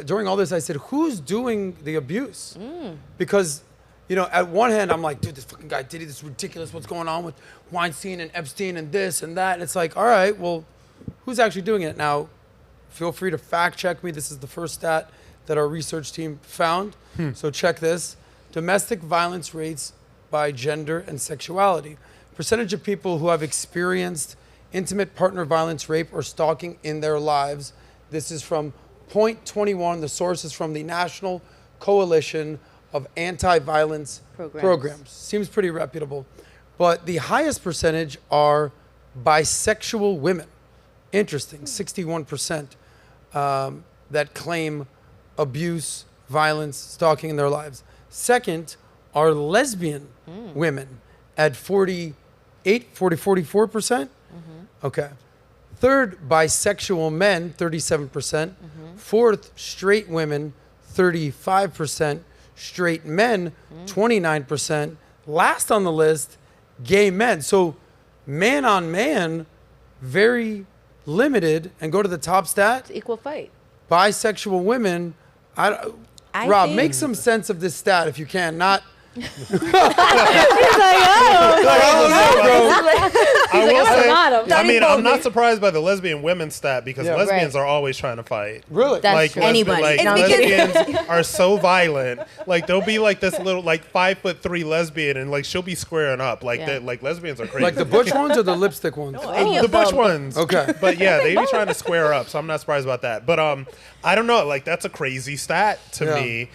during all this, I said, who's doing the abuse? Because, you know, at one hand, I'm like, dude, this fucking guy Diddy, this is ridiculous. What's going on with Weinstein and Epstein and this and that? And it's like, all right, well, who's actually doing it? Now, feel free to fact check me. This is the first stat that our research team found. So check this. Domestic violence rates by gender and sexuality. Percentage of people who have experienced intimate partner violence, rape, or stalking in their lives. This is from .21. The source is from the National Coalition of Anti-Violence Programs. Seems pretty reputable. But the highest percentage are bisexual women. Interesting, 61% that claim abuse, violence, stalking in their lives. Second are lesbian women at 44%. Okay. Third, bisexual men, 37%. Fourth, straight women, 35%. Straight men, 29%. Last on the list, gay men. So man on man, very limited. And go to the top stat. It's equal fight. Bisexual women. Rob, make some sense of this stat if you can. Not. I will say, I mean, I'm not surprised by the lesbian women stat because lesbians are always trying to fight. Really? That's like true. anybody. Like lesbians are so violent. Like there'll be like this little like 5'3" lesbian and like she'll be squaring up. Like like lesbians are crazy. Like the butch ones or the lipstick ones? The butch ones. Okay. But yeah, they be trying to square up, so I'm not surprised about that. But I don't know. Like that's a crazy stat to me.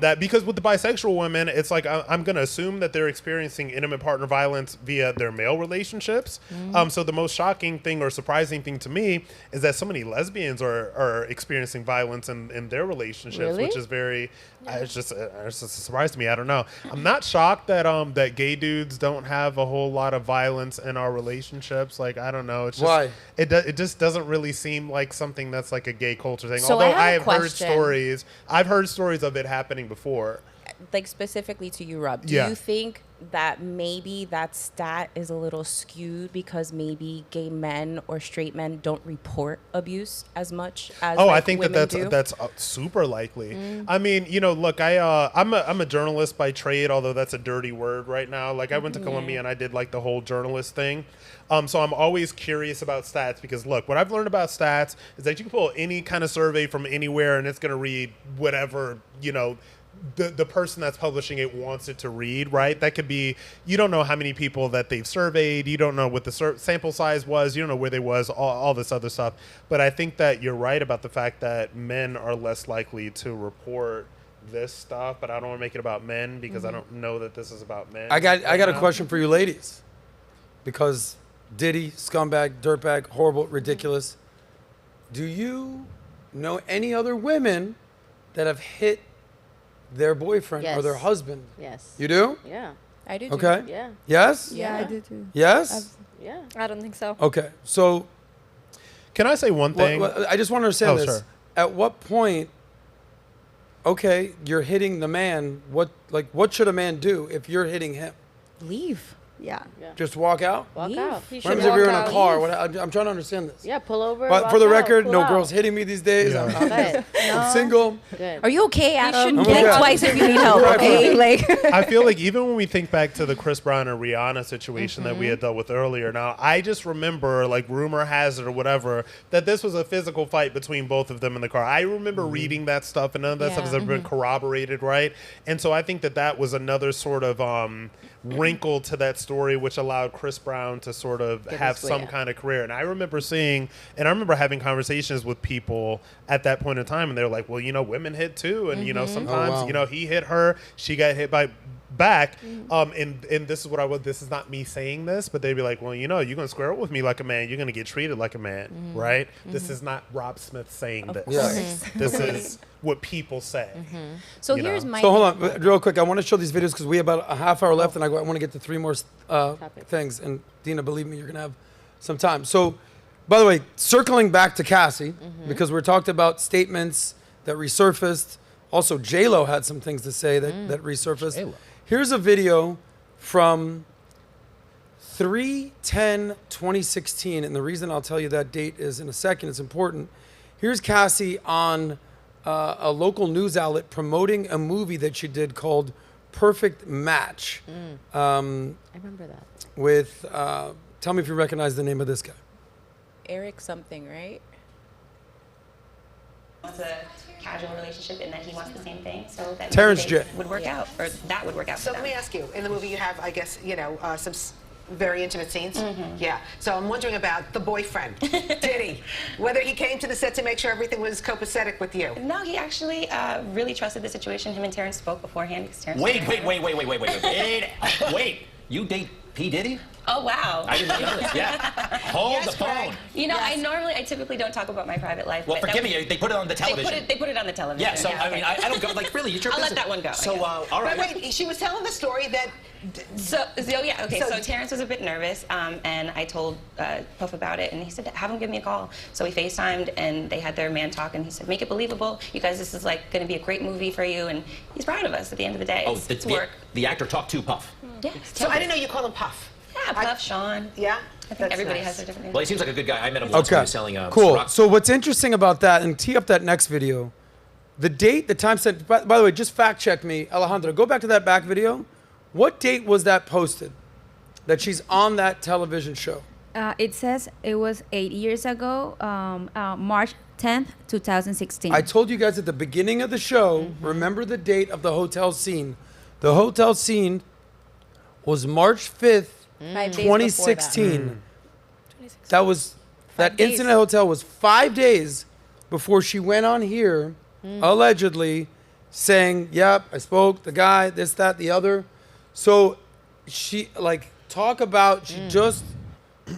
That because with the bisexual women, it's like I'm going to assume that they're experiencing intimate partner violence via their male relationships. So the most shocking thing or surprising thing to me is that so many lesbians are experiencing violence in their relationships, which is very it's just a surprise to me. I don't know. I'm not shocked that that gay dudes don't have a whole lot of violence in our relationships. Like I don't know. It's just, why it just doesn't really seem like something that's like a gay culture thing. So Although I I have have a heard question. stories. I've heard stories of it happening before. Like specifically to you, Rob, do you think that maybe that stat is a little skewed because maybe gay men or straight men don't report abuse as much as I think women that's do? that's super likely. I mean, you know, look, I'm a journalist by trade, although that's a dirty word right now. Like I went to Columbia and I did like the whole journalist thing. So I'm always curious about stats because look, what I've learned about stats is that you can pull any kind of survey from anywhere and it's going to read whatever, you know, the person that's publishing it wants it to read, right? That could be, you don't know how many people that they've surveyed. You don't know what the sample size was. You don't know where they was, all this other stuff. But I think that you're right about the fact that men are less likely to report this stuff, but I don't want to make it about men because I don't know that this is about men. I got a question for you ladies. Because Diddy, scumbag, dirtbag, horrible, ridiculous. Do you know any other women that have hit their boyfriend or their husband? Yes. You do? Yeah. I do. Okay. Too. Yeah. Yes? Yeah, I do too. Yes? Yeah. I don't think so. Okay. So can I say one thing? I just want to understand this. Sure. At what point, okay, you're hitting the man, what should a man do if you're hitting him? Leave. Yeah. Just walk out? Walk Leave. out. He What should happens if walk you're in a out. car? I'm trying to understand this. Yeah, pull over. But walk for the out, record, pull no out. girls hitting me these days. Yeah. Good. I'm single. Good. Are you okay, Adam? I'm Think okay. twice if you need help, okay? Like I feel like even when we think back to the Chris Brown and Rihanna situation that we had dealt with earlier, now I just remember, like rumor has it or whatever, that this was a physical fight between both of them in the car. I remember reading that stuff, and none of that stuff has ever been corroborated, right? And so I think that was another sort of wrinkle to that story, which allowed Chris Brown to sort of have some kind of career. And I remember having conversations with people at that point in time, and they were like, well, you know, women hit too, and you know, sometimes you know, he hit her, she got hit back. And this is what this is not me saying this, but they'd be like, well, you know, you're gonna square up with me like a man, you're gonna get treated like a man, right? This is not Rob Smith saying this. This is what people say. so You here's know. my So hold on, real quick. I want to show these videos because we have about a half hour left, and I want to get to three more things. And Dina, believe me, you're gonna have some time. So, by the way, circling back to Cassie, because we're talking about statements that resurfaced. Also, J-Lo had some things to say that resurfaced. J-Lo. Here's a video from 3/10/2016, and the reason I'll tell you that date is in a second. It's important. Here's Cassie on a local news outlet promoting a movie that she did called Perfect Match. I remember that. With, tell me if you recognize the name of this guy. Eric something, right? It's a casual relationship in that he wants the same thing, so that Terrence maybe they J. would work out, or that would work out. So for let them. me ask you, in the movie you have, I guess, some very intimate scenes? Yeah. So I'm wondering about the boyfriend, Diddy, whether he came to the set to make sure everything was copacetic with you. No, he actually really trusted the situation. Him and Terrence spoke beforehand because Terrence. Wait. You date P. Diddy? Oh wow. I didn't know this. Yeah. Hold the phone. Greg. You know, I typically don't talk about my private life. Well, but forgive me. They put it on the television. They put it on the television. Yeah. So I okay. mean, I don't go. Like, really, it's your I'll let business. that one go, I So, guess. all right. But wait, she was telling the story that... So yeah, okay. So- So Terrence was a bit nervous, and I told Puff about it, and he said, "Have him give me a call." So we FaceTimed, and they had their man talk, and he said, "Make it believable, you guys. This is like going to be a great movie for you." And he's proud of us. At the end of the day, Oh, it's work. the actor talked to Puff. Yeah. So I didn't know you called him Puff. Yeah, Puff, Sean. Yeah? I think everybody has their different names. Well, he seems like a good guy. I met him once when he Okay, was selling cool. rock. So what's interesting about that, and tee up that next video, the date, the time sent, by the way, just fact check me, Alejandra, go back to that back video. What date was that posted, that she's on that television show? It says it was 8 years ago, March 10th, 2016. I told you guys at the beginning of the show, remember the date of the hotel scene. The hotel scene was March 5th, 5 days before that. 2016. That was, that days. incident hotel was 5 days before she went on here, allegedly, saying, yep, I spoke, the guy, this, that, the other. So she, like, talk about, she just,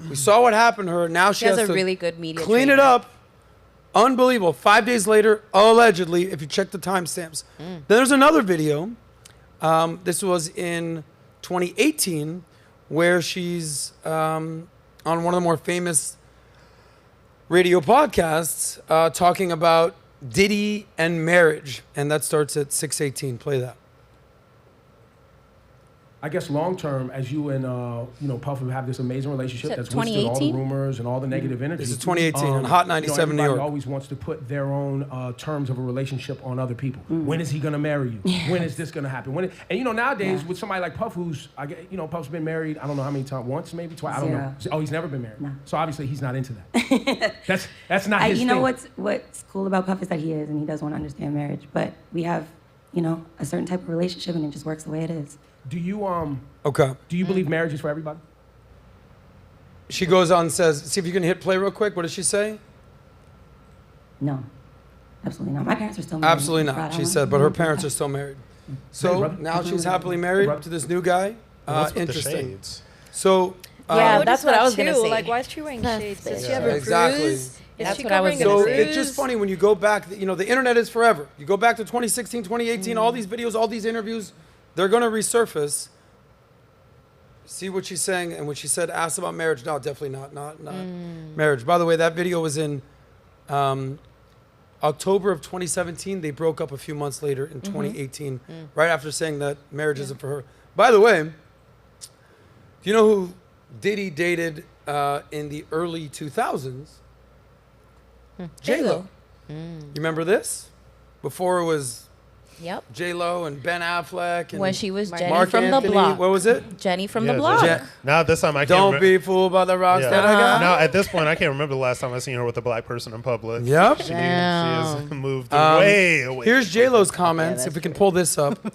we saw what happened to her. Now she She has has a to really good media clean it trainer. up. Unbelievable. 5 days later, allegedly, if you check the timestamps. Then there's another video. This was in 2018, where she's on one of the more famous radio podcasts talking about Diddy and marriage. And that starts at 6:18. Play that. I guess long term, as you and Puff have this amazing relationship Is it that's withstood all the 2018? rumors and all the negative energy. This is 2018 on Hot 97 New everybody York. always wants to put their own terms of a relationship on other people. When is he going to marry you? When is this going to happen? Nowadays with somebody like Puff, who's Puff's been married, I don't know how many times, once maybe twice, I don't know. Oh, he's never been married. No. So obviously he's not into that. that's not his You thing. know what's cool about Puff is that he is, and he does want to understand marriage. But we have, a certain type of relationship, and it just works the way it is. Do you Okay. do you believe marriage is for everybody? She goes on and says, see if you can hit play real quick. What does she say? No, absolutely not. My parents are still married. Absolutely not, she said, but her parents are still married. So brother. now she's happily married brother. to this new guy. What's with the Interesting. shades? So, Yeah, that's what I was gonna too. say. Like, why is she wearing shades? Does she have a Exactly. bruise? Is That's she what I was covering a so gonna say. bruise? it's just funny when you go back, the internet is forever. You go back to 2016, 2018, all these videos, all these interviews, they're going to resurface. See what she's saying, and when she said, asked about marriage, no, definitely not marriage. By the way, that video was in October of 2017. They broke up a few months later in 2018, right after saying that marriage isn't for her. By the way, do you know who Diddy dated in the early 2000s? J-Lo. You remember this? Before it was Yep. J-Lo and Ben Affleck. And When she was Jenny Mark from Anthony. the block. What was it? Jenny from Yeah, the block. Jen- Now this time I can't Don't remember. be fooled by the rocks that I got. Now at this point I can't remember the last time I seen her with a black person in public. Yep. She has moved way away. Here's J-Lo's comments, Yeah, if we can that's pull this up. Which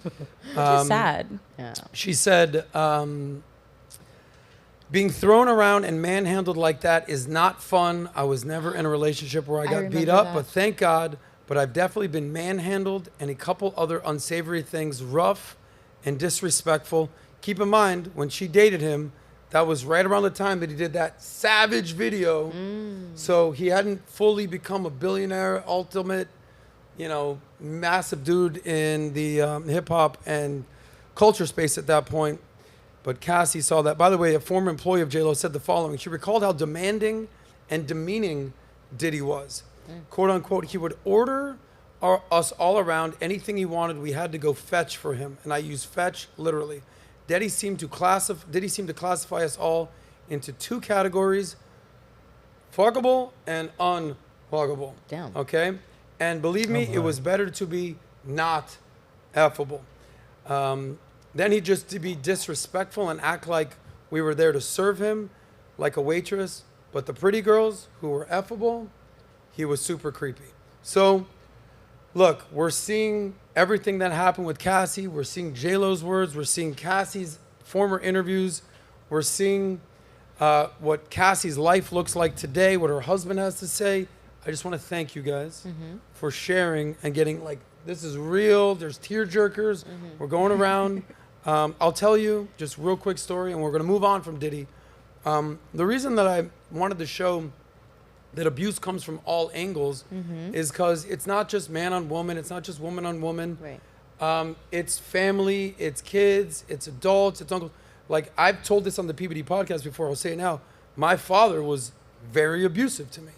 is sad. Yeah. She said, being thrown around and manhandled like that is not fun. I was never in a relationship where I got beat remember up, that. but thank God. But I've definitely been manhandled and a couple other unsavory things, rough and disrespectful. Keep in mind, when she dated him, that was right around the time that he did that savage video. So he hadn't fully become a billionaire, ultimate, massive dude in the hip hop and culture space at that point. But Cassie saw that. By the way, a former employee of J-Lo said the following. She recalled how demanding and demeaning Diddy was. Quote unquote, he would order us all around. Anything he wanted, we had to go fetch for him. And I use fetch literally. Diddy seemed to classify us all into two categories: fuckable and unfuckable. Damn. Okay? And believe me, it was better to be not affable. Then he just to be disrespectful and act like we were there to serve him like a waitress. But the pretty girls who were affable, he was super creepy. So, look, we're seeing everything that happened with Cassie. We're seeing J-Lo's words. We're seeing Cassie's former interviews. We're seeing what Cassie's life looks like today, what her husband has to say. I just want to thank you guys for sharing and getting, like, this is real. There's tear jerkers. We're going around. I'll tell you just real quick story, and we're going to move on from Diddy. The reason that I wanted to show that abuse comes from all angles is because it's not just man on woman. It's not just woman on woman. Right. It's family. It's kids. It's adults. It's uncles. Like, I've told this on the PBD podcast before. I'll say it now. My father was very abusive to me.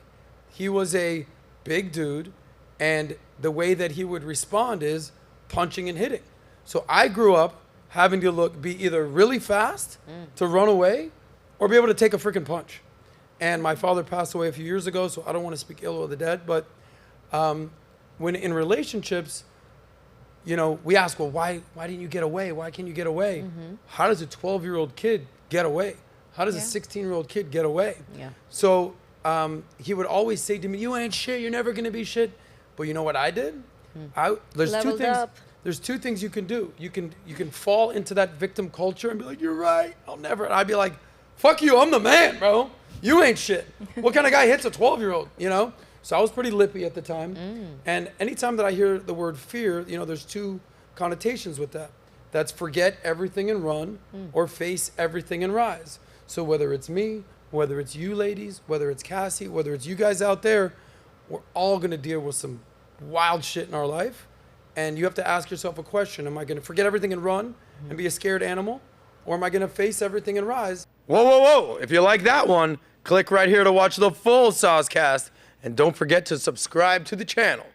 He was a big dude, and the way that he would respond is punching and hitting. So I grew up having to be either really fast to run away or be able to take a freaking punch. And my father passed away a few years ago, so I don't want to speak ill of the dead. But when in relationships, you know, we ask, well, why didn't you get away? Why can't you get away? How does a 12-year-old kid get away? How does a 16-year-old kid get away? Yeah. So he would always say to me, you ain't shit. You're never going to be shit. But you know what I did? There's two Leveled things. up. There's two things you can do. You can fall into that victim culture and be like, you're right. I'll never. And I'd be like, fuck you. I'm the man, bro. You ain't shit. What kind of guy hits a 12-year-old, you know? So I was pretty lippy at the time. And anytime that I hear the word fear, you know, there's two connotations with that. That's forget everything and run or face everything and rise. So whether it's me, whether it's you ladies, whether it's Cassie, whether it's you guys out there, we're all going to deal with some wild shit in our life. And you have to ask yourself a question. Am I going to forget everything and run and be a scared animal? Or am I going to face everything and rise? Whoa, whoa, whoa. If you like that one, click right here to watch the full SOSCAST. And don't forget to subscribe to the channel.